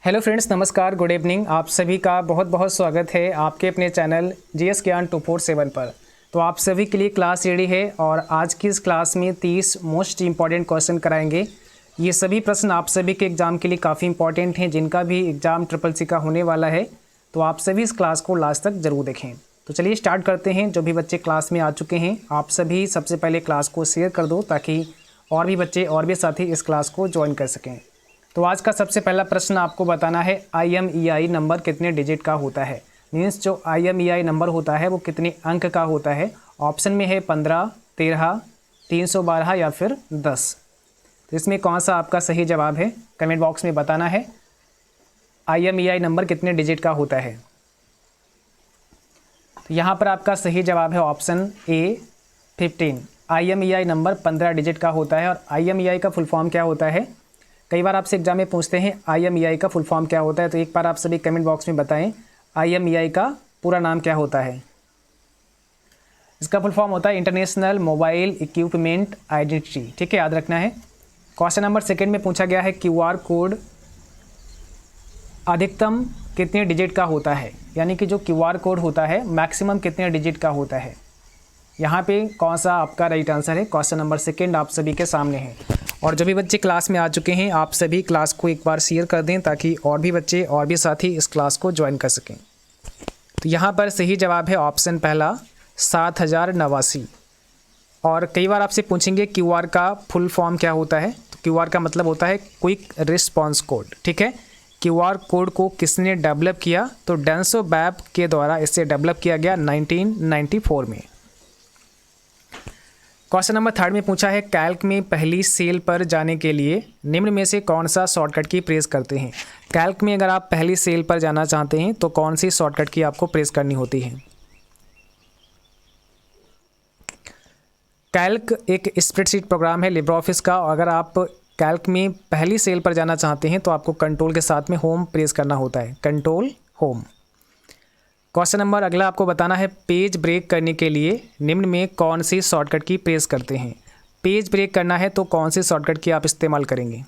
Hello friends, नमस्कार, good evening. आप सभी का बहुत बहुत स्वागत है आपके अपने चैनल जीएस ज्ञान 247 पर। तो आप सभी के लिए क्लास रेडी है और आज की इस क्लास में 30 मोस्ट इम्पॉर्टेंट क्वेश्चन कराएंगे। ये सभी प्रश्न आप सभी के एग्ज़ाम के लिए काफ़ी इंपॉर्टेंट हैं, जिनका भी एग्ज़ाम CCC का होने वाला है। तो आप सभी इस क्लास को लास्ट तक ज़रूर देखें। तो चलिए स्टार्ट करते हैं। जो भी बच्चे क्लास में आ चुके हैं, आप सभी सबसे पहले क्लास को शेयर कर दो ताकि और भी बच्चे और भी साथी इस क्लास को ज्वाइन कर सकें। तो आज का सबसे पहला प्रश्न आपको बताना है IMEI नंबर कितने डिजिट का होता है। मीन्स जो IMEI नंबर होता है वो कितने अंक का होता है। ऑप्शन में है 15, 13, 312 या फिर 10। तो इसमें कौन सा आपका सही जवाब है, कमेंट बॉक्स में बताना है। IMEI नंबर कितने डिजिट का होता है। तो यहाँ पर आपका सही जवाब है option A 15। IMEI number 15 digit का होता है। और IMEI का फुल फॉर्म क्या होता है, कई बार आपसे एग्जाम में पूछते हैं IMEI का फुल फॉर्म क्या होता है। तो एक बार आप सभी कमेंट बॉक्स में बताएं IMEI का पूरा नाम क्या होता है। इसका फुल फॉर्म होता है इंटरनेशनल मोबाइल इक्विपमेंट आइडेंटिटी। ठीक है, याद रखना है। क्वेश्चन नंबर सेकंड में पूछा गया है QR कोड अधिकतम कितने डिजिट का होता है, यानी कि जो QR कोड होता है मैक्सिमम कितने डिजिट का होता है। यहाँ पे कौन सा आपका राइट आंसर है। क्वेश्चन नंबर सेकंड आप सभी के सामने है। और जो भी बच्चे क्लास में आ चुके हैं, आप सभी क्लास को एक बार शेयर कर दें ताकि और भी बच्चे और भी साथी इस क्लास को ज्वाइन कर सकें। तो यहाँ पर सही जवाब है ऑप्शन पहला 7089। और कई बार आपसे पूछेंगे QR का फुल फॉर्म क्या होता है। तो QR का मतलब होता है क्विक रिस्पॉन्स कोड। ठीक है, QR कोड को किसने डेवलप किया, तो डेंसो बैब के द्वारा इसे डेवलप किया गया 1994 में। क्वेश्चन नंबर थर्ड में पूछा है कैल्क में पहली सेल पर जाने के लिए निम्न में से कौन सा शॉर्टकट की प्रेस करते हैं। कैल्क में अगर आप पहली सेल पर जाना चाहते हैं तो कौन सी शॉर्टकट की आपको प्रेस करनी होती है। कैल्क एक स्प्रेडशीट प्रोग्राम है लिब्रे ऑफिस का। अगर आप कैल्क में पहली सेल पर जाना चाहते हैं तो आपको कंट्रोल के साथ में होम प्रेस करना होता है, कंट्रोल होम। क्वेश्चन नंबर अगला आपको बताना है पेज ब्रेक करने के लिए निम्न में कौन सी शॉर्टकट की प्रेस करते हैं। पेज ब्रेक करना है तो कौन सी शॉर्टकट की आप इस्तेमाल करेंगे।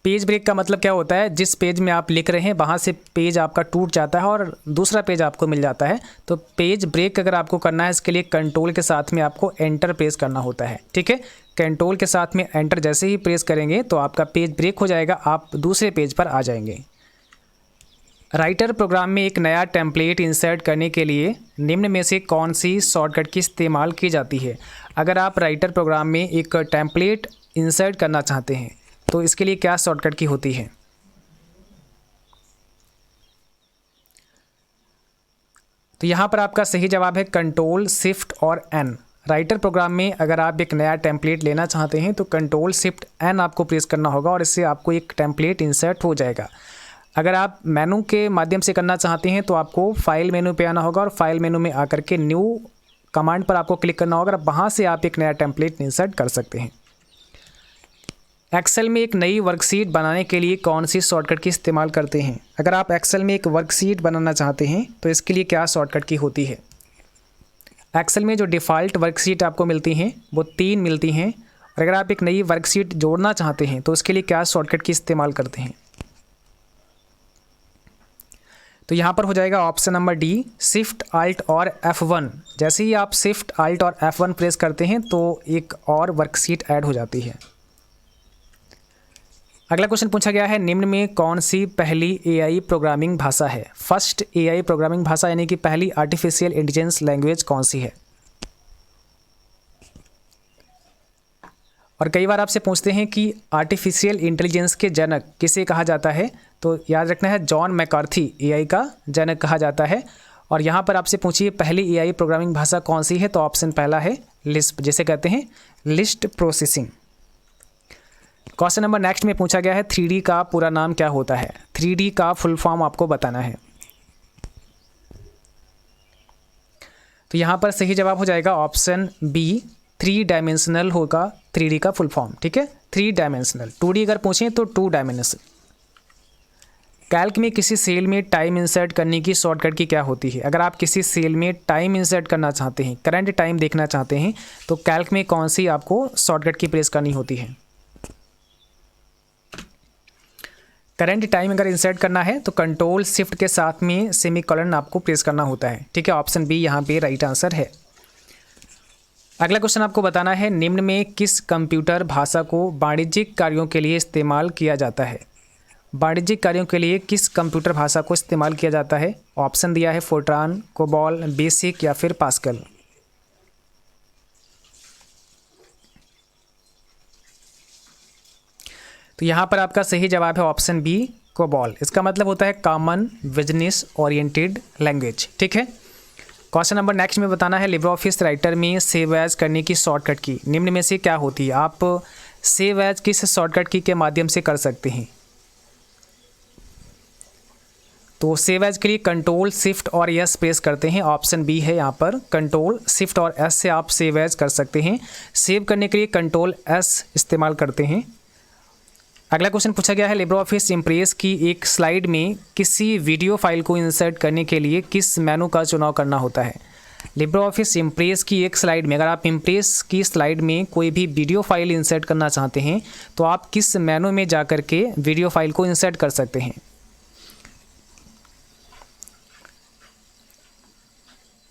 पेज ब्रेक का मतलब क्या होता है, जिस पेज में आप लिख रहे हैं वहाँ से पेज आपका टूट जाता है और दूसरा पेज आपको मिल जाता है। तो पेज ब्रेक अगर आपको करना है, इसके लिए कंट्रोल के साथ में आपको एंटर प्रेस करना होता है। ठीक है, कंट्रोल के साथ में एंटर जैसे ही प्रेस करेंगे तो आपका पेज ब्रेक हो जाएगा, आप दूसरे पेज पर आ जाएंगे। राइटर प्रोग्राम में एक नया टेम्पलेट इंसर्ट करने के लिए निम्न में से कौन सी शॉर्टकट की इस्तेमाल की जाती है। अगर आप राइटर प्रोग्राम में एक टेम्पलेट इंसर्ट करना चाहते हैं तो इसके लिए क्या शॉर्टकट की होती है। तो यहाँ पर आपका सही जवाब है कंट्रोल शिफ्ट और N। राइटर प्रोग्राम में अगर आप एक नया टेम्पलेट लेना चाहते हैं तो कंट्रोल शिफ्ट N आपको प्रेस करना होगा और इससे आपको एक टेम्पलेट इंसर्ट हो जाएगा। अगर आप मेनू के माध्यम से करना चाहते हैं तो आपको फाइल मेनू पे आना होगा और फाइल मेनू में आकर के न्यू कमांड पर आपको क्लिक करना होगा। वहाँ से आप एक नया टेम्पलेट इंसर्ट कर सकते हैं। एक्सेल में एक नई वर्कशीट बनाने के लिए कौन सी शॉर्टकट की इस्तेमाल करते हैं। अगर आप एक्सेल में एक वर्कशीट बनाना चाहते हैं तो इसके लिए क्या शॉर्टकट की होती है। एक्सेल में जो डिफ़ॉल्ट वर्कशीट आपको मिलती हैं वो 3 मिलती हैं। और अगर आप एक नई वर्कशीट जोड़ना चाहते हैं तो उसके लिए क्या शॉर्टकट की इस्तेमाल करते हैं। तो यहाँ पर हो जाएगा option number D shift alt और F1। जैसे ही आप शिफ्ट अल्ट और F1 प्रेस करते हैं तो एक और वर्कशीट ऐड हो जाती है। अगला क्वेश्चन पूछा गया है निम्न में कौन सी पहली AI प्रोग्रामिंग भाषा है। फर्स्ट AI प्रोग्रामिंग भाषा यानी कि पहली आर्टिफिशियल इंटेलिजेंस लैंग्वेज कौन सी है। और कई बार आपसे पूछते हैं कि आर्टिफिशियल इंटेलिजेंस के जनक किसे कहा जाता है। तो याद रखना है जॉन मैकार्थी AI का जनक कहा जाता है। और यहाँ पर आपसे पूछिए पहली AI प्रोग्रामिंग भाषा कौन सी है, तो ऑप्शन पहला है लिस्प, जिसे कहते हैं list processing. Question number next में पूछा गया है 3D का पूरा नाम क्या होता है। 3D का फुल फॉर्म आपको बताना है। तो यहाँ पर सही जवाब हो जाएगा ऑप्शन बी 3 डायमेंशनल होगा 3D का फुल फॉर्म। ठीक है, 3 डायमेंशनल। 2D अगर पूछें तो 2 डायमेंशनल। कैल्क में किसी सेल में टाइम इंसर्ट करने की शॉर्टकट की क्या होती है। अगर आप किसी सेल में टाइम इंसर्ट करना चाहते हैं, करंट टाइम देखना चाहते हैं, तो कैल्क में कौन सी आपको शॉर्टकट की प्रेस करनी होती है। करंट टाइम अगर इंसर्ट करना है तो कंट्रोल शिफ्ट के साथ में सेमीकोलन आपको प्रेस करना होता है, ठीक है। ऑप्शन बी यहाँ पे राइट आंसर है। अगला क्वेश्चन आपको बताना है, निम्न में किस कंप्यूटर भाषा को वाणिज्यिक कार्यों के लिए इस्तेमाल किया जाता है। वाणिज्यिक कार्यों के लिए किस कंप्यूटर भाषा को इस्तेमाल किया जाता है। ऑप्शन दिया है फोर्ट्रान, कोबॉल, बेसिक या फिर पास्कल। तो यहाँ पर आपका सही जवाब है ऑप्शन बी, कोबॉल। इसका मतलब होता है कॉमन बिजनेस ओरिएंटेड लैंग्वेज, ठीक है। क्वेश्चन नंबर नेक्स्ट में बताना है, लिब्रे ऑफिस राइटर में सेव एज करने की शॉर्टकट की निम्न में से क्या होती है। आप सेव एज किस शॉर्टकट की के माध्यम से कर सकते हैं। तो सेव एज के लिए कंट्रोल शिफ्ट और एस प्रेस करते हैं। ऑप्शन बी है यहाँ पर, कंट्रोल शिफ्ट और एस से आप सेव एज कर सकते हैं। सेव करने के लिए कंट्रोल एस इस्तेमाल करते हैं। अगला क्वेश्चन पूछा गया है, लिब्रे ऑफिस इम्प्रेस की एक स्लाइड में किसी वीडियो फाइल को इंसर्ट करने के लिए किस मेनू का चुनाव करना होता है। लिब्रे ऑफिस इम्प्रेस की एक स्लाइड में, अगर आप इम्प्रेस की स्लाइड में कोई भी वीडियो फाइल इंसर्ट करना चाहते हैं तो आप किस मेनू में जा कर के वीडियो फाइल को इंसर्ट कर सकते हैं।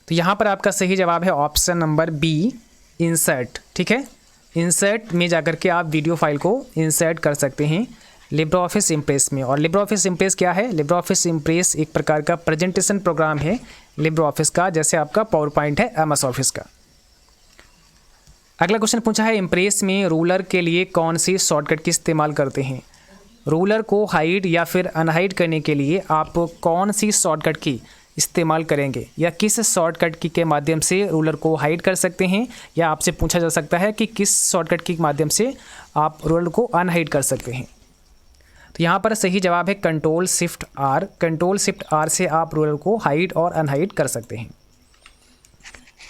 तो यहाँ पर आपका सही जवाब है ऑप्शन नंबर बी, इंसर्ट, ठीक है। इंसर्ट में जाकर के आप वीडियो फाइल को इंसर्ट कर सकते हैं लिब्रे ऑफिस इम्प्रेस में। और लिब्रे ऑफिस इम्प्रेस क्या है। लिब्रे ऑफिस इम्प्रेस एक प्रकार का प्रेजेंटेशन प्रोग्राम है लिब्रे ऑफिस का, जैसे आपका पावर पॉइंट है एमएस ऑफिस का। अगला क्वेश्चन पूछा है, इम्प्रेस में रूलर के लिए कौन सी शॉर्टकट की इस्तेमाल करते हैं। रूलर को हाइड या फिर अनहाइड करने के लिए आप कौन सी शॉर्टकट की इस्तेमाल करेंगे, या किस शॉर्टकट की के माध्यम से रूलर को हाइड कर सकते हैं, या आपसे पूछा जा सकता है कि किस शॉर्टकट के माध्यम से आप रूलर को अनहाइड कर सकते हैं। तो यहाँ पर सही जवाब है control shift R. Control shift R से आप रूलर को हाइड और अनहाइड कर सकते हैं।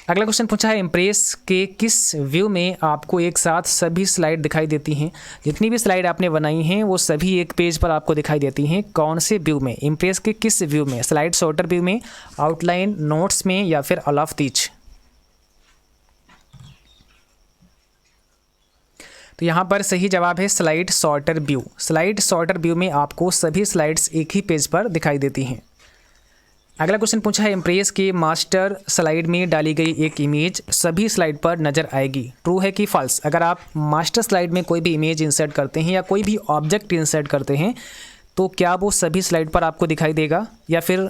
अगला क्वेश्चन पूछा है, इम्प्रेस के किस व्यू में आपको एक साथ सभी स्लाइड दिखाई देती हैं। जितनी भी स्लाइड आपने बनाई हैं वो सभी एक पेज पर आपको दिखाई देती हैं। कौन से व्यू में, इम्प्रेस के किस व्यू में, स्लाइड सॉर्टर व्यू में, आउटलाइन, नोट्स में या फिर ऑल ऑफ दीज। तो यहाँ पर सही जवाब है slide sorter view. Slide sorter view में आपको सभी स्लाइड्स एक ही पेज पर दिखाई देती हैं। अगला क्वेश्चन पूछा है, इम्प्रेस के मास्टर स्लाइड में डाली गई एक इमेज सभी स्लाइड पर नजर आएगी, ट्रू है कि फॉल्स। अगर आप मास्टर स्लाइड में कोई भी इमेज इंसर्ट करते हैं या कोई भी ऑब्जेक्ट इंसर्ट करते हैं तो क्या वो सभी स्लाइड पर आपको दिखाई देगा या फिर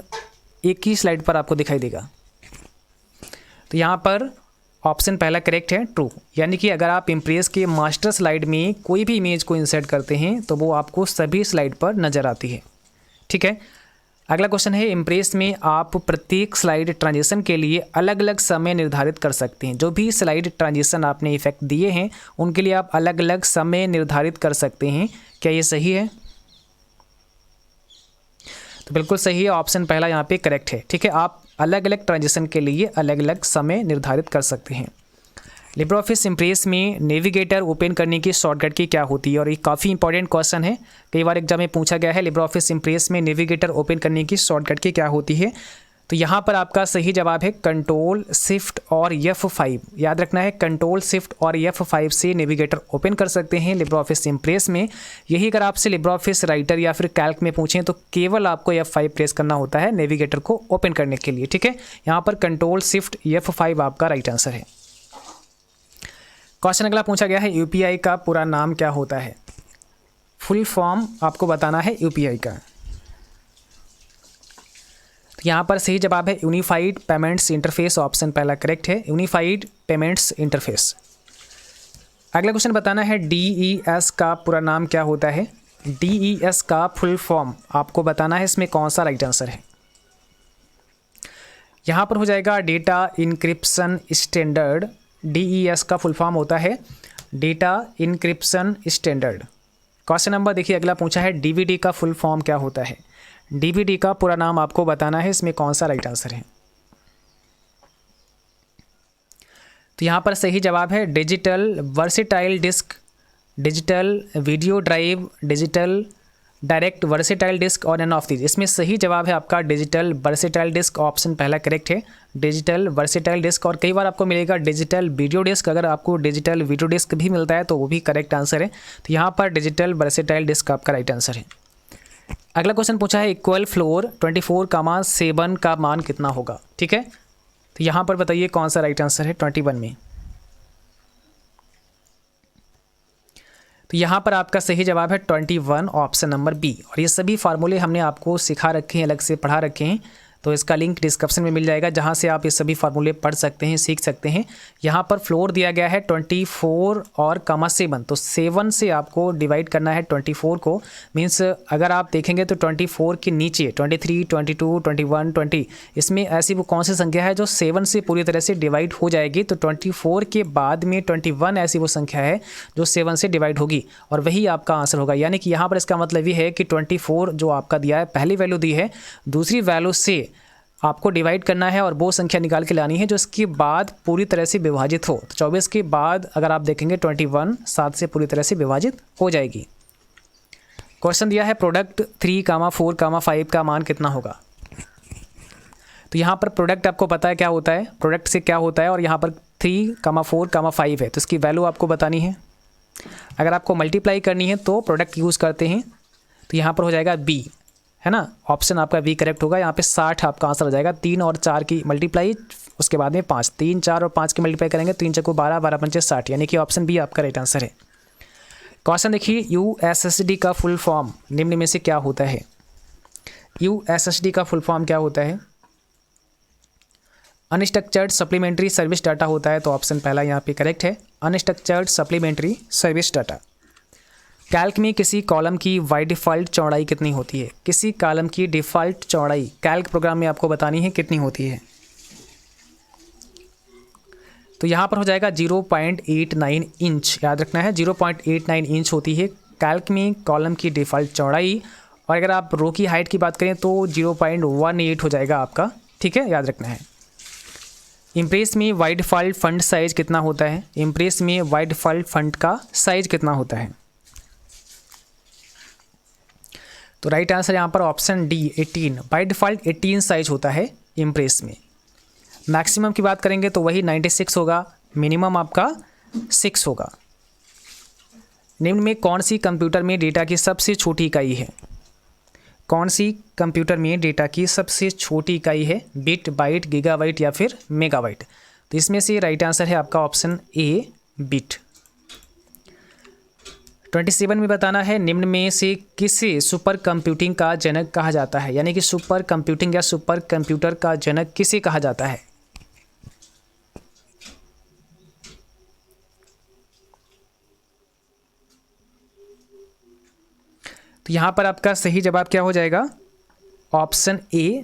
एक ही स्लाइड पर आपको दिखाई देगा। तो यहाँ पर ऑप्शन पहला करेक्ट है, ट्रू। यानी कि अगर आप इम्प्रेस के मास्टर स्लाइड में कोई भी इमेज को इंसर्ट करते हैं तो वो आपको सभी स्लाइड पर नज़र आती है, ठीक है। अगला क्वेश्चन है, इम्प्रेस में आप प्रत्येक स्लाइड ट्रांजिशन के लिए अलग अलग समय निर्धारित कर सकते हैं। जो भी स्लाइड ट्रांजिशन आपने इफेक्ट दिए हैं उनके लिए आप अलग अलग समय निर्धारित कर सकते हैं। क्या ये सही है। तो बिल्कुल सही है, ऑप्शन पहला यहाँ पे करेक्ट है, ठीक है। आप अलग अलग ट्रांजिशन के लिए अलग अलग समय निर्धारित कर सकते हैं। लिब्रे ऑफिस इम्प्रेस में नेविगेटर ओपन करने की शॉर्टकट की क्या होती है, और ये काफ़ी इंपॉर्टेंट क्वेश्चन है, कई बार एग्जाम में पूछा गया है। लिब्रे ऑफिस इम्प्रेस में नेविगेटर ओपन करने की शॉर्टकट की क्या होती है। तो यहाँ पर आपका सही जवाब है कंट्रोल शिफ्ट और F5। याद रखना है, कंट्रोल शिफ्ट और F5 से नेविगेटर ओपन कर सकते हैं लिब्रे ऑफिस इम्प्रेस में। यही अगर आपसे लिब्रे ऑफिस राइटर या फिर कैल्क में पूछें तो केवल आपको F5 प्रेस करना होता है नेविगेटर को ओपन करने के लिए, ठीक है। यहाँ पर कंट्रोल शिफ्ट F5 आपका राइट आंसर है। क्वेश्चन अगला पूछा गया है, यूपीआई का पूरा नाम क्या होता है। फुल फॉर्म आपको बताना है यूपीआई का। तो यहाँ पर सही जवाब है यूनिफाइड पेमेंट्स इंटरफेस। ऑप्शन पहला करेक्ट है, यूनिफाइड पेमेंट्स इंटरफेस। अगला क्वेश्चन बताना है, DES का पूरा नाम क्या होता है। DES का फुल फॉर्म आपको बताना है, इसमें कौन सा राइट आंसर है। यहाँ पर हो जाएगा डेटा इनक्रिप्शन स्टैंडर्ड। DES का फुल फॉर्म होता है data encryption standard. Question number देखिए अगला पूछा है, DVD का फुल फॉर्म क्या होता है। DVD का पूरा नाम आपको बताना है, इसमें कौन सा राइट आंसर है। तो यहाँ पर सही जवाब है digital versatile disc, digital video drive, digital direct versatile disc और एन ऑफ दीज। इसमें सही जवाब है आपका डिजिटल वर्सेटाइल डिस्क। ऑप्शन पहला करेक्ट है, डिजिटल वर्सेटाइल डिस्क। और कई बार आपको मिलेगा डिजिटल वीडियो डिस्क, अगर आपको डिजिटल वीडियो डिस्क भी मिलता है तो वो भी करेक्ट आंसर है। तो यहाँ पर डिजिटल वर्सेटाइल डिस्क आपका राइट आंसर है। अगला क्वेश्चन पूछा है इक्वल फ्लोर 24, 7 का मान कितना होगा। ठीक है, तो यहाँ पर बताइए कौन सा राइट आंसर है 21 में। तो यहाँ पर आपका सही जवाब है 21, ऑप्शन नंबर बी। और ये सभी फार्मूले हमने आपको सिखा रखे हैं, अलग से पढ़ा रखे हैं, तो इसका लिंक डिस्क्रिप्शन में मिल जाएगा, जहाँ से आप ये सभी फार्मूले पढ़ सकते हैं, सीख सकते हैं। यहाँ पर फ्लोर दिया गया है 24 और 7, तो 7 से आपको डिवाइड करना है 24 को। मीन्स अगर आप देखेंगे तो 24 के नीचे 23, 22, 21, 20, इसमें ऐसी वो कौन सी संख्या है जो 7 से पूरी तरह से डिवाइड हो जाएगी। तो 24 के बाद में 21 ऐसी वो संख्या है जो 7 से डिवाइड होगी, और वही आपका आंसर होगा। यानी कि यहाँ पर इसका मतलब ये है कि 24 जो आपका दिया है, पहली वैल्यू दी है, दूसरी वैल्यू से आपको डिवाइड करना है और वो संख्या निकाल के लानी है जो इसके बाद पूरी तरह से विभाजित हो। तो 24 के बाद अगर आप देखेंगे 21 7 से पूरी तरह से विभाजित हो जाएगी। क्वेश्चन दिया है प्रोडक्ट 3, 4, 5 का मान कितना होगा। तो यहाँ पर प्रोडक्ट आपको पता है क्या होता है, प्रोडक्ट से क्या होता है, और यहाँ पर 3, 4, 5 है, तो इसकी वैल्यू आपको बतानी है। अगर आपको मल्टीप्लाई करनी है तो प्रोडक्ट यूज़ करते हैं, तो यहाँ पर हो जाएगा बी, है ना, ऑप्शन आपका बी करेक्ट होगा। यहाँ पे 60 आपका आंसर हो जाएगा। 3 और 4 की मल्टीप्लाई, उसके बाद में 5, 3, 4 और 5 की मल्टीप्लाई करेंगे, 3 चक्कू 12, 12 पंचे 60, यानी कि ऑप्शन बी आपका राइट आंसर है। क्वेश्चन देखिए, यूएसएसडी का फुल फॉर्म निम्न में से क्या होता है। यूएसएसडी का फुल फॉर्म क्या होता है। अनस्ट्रक्चर्ड सप्लीमेंट्री सर्विस डाटा होता है, तो ऑप्शन पहला यहाँ पे करेक्ट है, unstructured supplementary service data. Calc में किसी कॉलम की बाय डिफ़ॉल्ट चौड़ाई कितनी होती है। किसी कॉलम की डिफ़ॉल्ट चौड़ाई कैल्क प्रोग्राम में आपको बतानी है कितनी होती है। तो यहाँ पर हो जाएगा 0.89 इंच, याद रखना है 0.89 इंच होती है कैल्क में कॉलम की डिफ़ॉल्ट चौड़ाई। और अगर आप रो की हाइट की बात करें तो 0.18 हो जाएगा आपका। ठीक है, याद रखना है। इम्प्रेस में बाय डिफ़ॉल्ट फंड साइज़ कितना होता है। इम्प्रेस में बाय डिफ़ॉल्ट फंड का साइज़ कितना होता है। तो राइट आंसर यहाँ पर option D 18, by default 18 size होता है इम्प्रेस में। मैक्सिमम की बात करेंगे तो वही 96 होगा, मिनिमम आपका 6 होगा। निम्न में कौन सी कंप्यूटर में डेटा की सबसे छोटी इकाई है। कौन सी कंप्यूटर में डेटा की सबसे छोटी इकाई है, बिट, बाइट, गीगाबाइट या फिर मेगाबाइट। तो इसमें से राइट आंसर है आपका ऑप्शन ए, बिट। 27 में बताना है निम्न में से किसे सुपर कंप्यूटिंग का जनक कहा जाता है। यानी कि सुपर कंप्यूटिंग या सुपर कंप्यूटर का जनक किसे कहा जाता है। तो यहाँ पर आपका सही जवाब क्या हो जाएगा, ऑप्शन ए,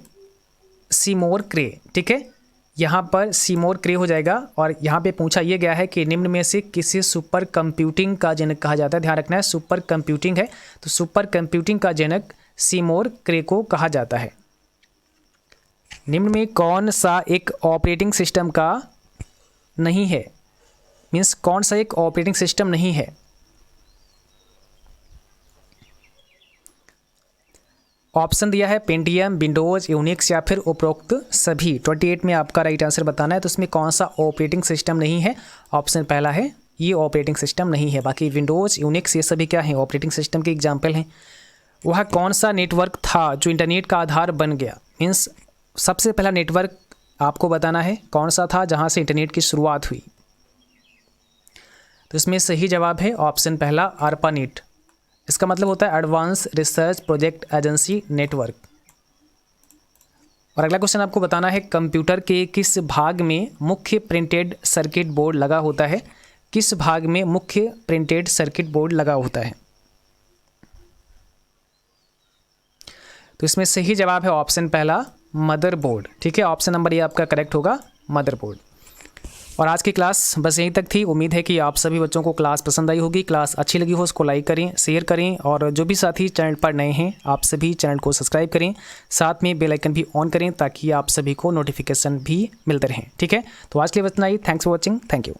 सीमोर क्रे। ठीक है, यहाँ पर सीमोर क्रे हो जाएगा। और यहाँ पे पूछा ये गया है कि निम्न में से किसे सुपर कंप्यूटिंग का जनक कहा जाता है। ध्यान रखना है सुपर कंप्यूटिंग है, तो सुपर कंप्यूटिंग का जनक सीमोर क्रे को कहा जाता है। निम्न में कौन सा एक ऑपरेटिंग सिस्टम का नहीं है, मीन्स कौन सा एक ऑपरेटिंग सिस्टम नहीं है। ऑप्शन दिया है पेंटियम, विंडोज़, यूनिक्स या फिर उपरोक्त सभी। 28 में आपका राइट आंसर बताना है, तो इसमें कौन सा ऑपरेटिंग सिस्टम नहीं है। ऑप्शन पहला है ये ऑपरेटिंग सिस्टम नहीं है। बाकी विंडोज़, यूनिक्स ये सभी क्या हैं, ऑपरेटिंग सिस्टम के एग्जाम्पल हैं। वह कौन सा नेटवर्क था जो इंटरनेट का आधार बन गया। मीन्स सबसे पहला नेटवर्क आपको बताना है कौन सा था जहाँ से इंटरनेट की शुरुआत हुई। तो इसमें सही जवाब है ऑप्शन पहला, आर्पानेट। इसका मतलब होता है advance research project agency network. और अगला क्वेश्चन आपको बताना है कंप्यूटर के किस भाग में मुख्य प्रिंटेड सर्किट बोर्ड लगा होता है। किस भाग में मुख्य प्रिंटेड सर्किट बोर्ड लगा होता है। तो इसमें सही जवाब है ऑप्शन पहला, मदरबोर्ड। ठीक है, ऑप्शन नंबर ये आपका करेक्ट होगा, मदरबोर्ड। और आज की क्लास बस यहीं तक थी। उम्मीद है कि आप सभी बच्चों को क्लास पसंद आई होगी। क्लास अच्छी लगी हो उसको लाइक करें, शेयर करें, और जो भी साथी चैनल पर नए हैं आप सभी चैनल को सब्सक्राइब करें, साथ में बेल आइकन भी ऑन करें ताकि आप सभी को नोटिफिकेशन भी मिलते रहें। ठीक है, तो आज के लिए इतना ही। Thanks for watching, thank you.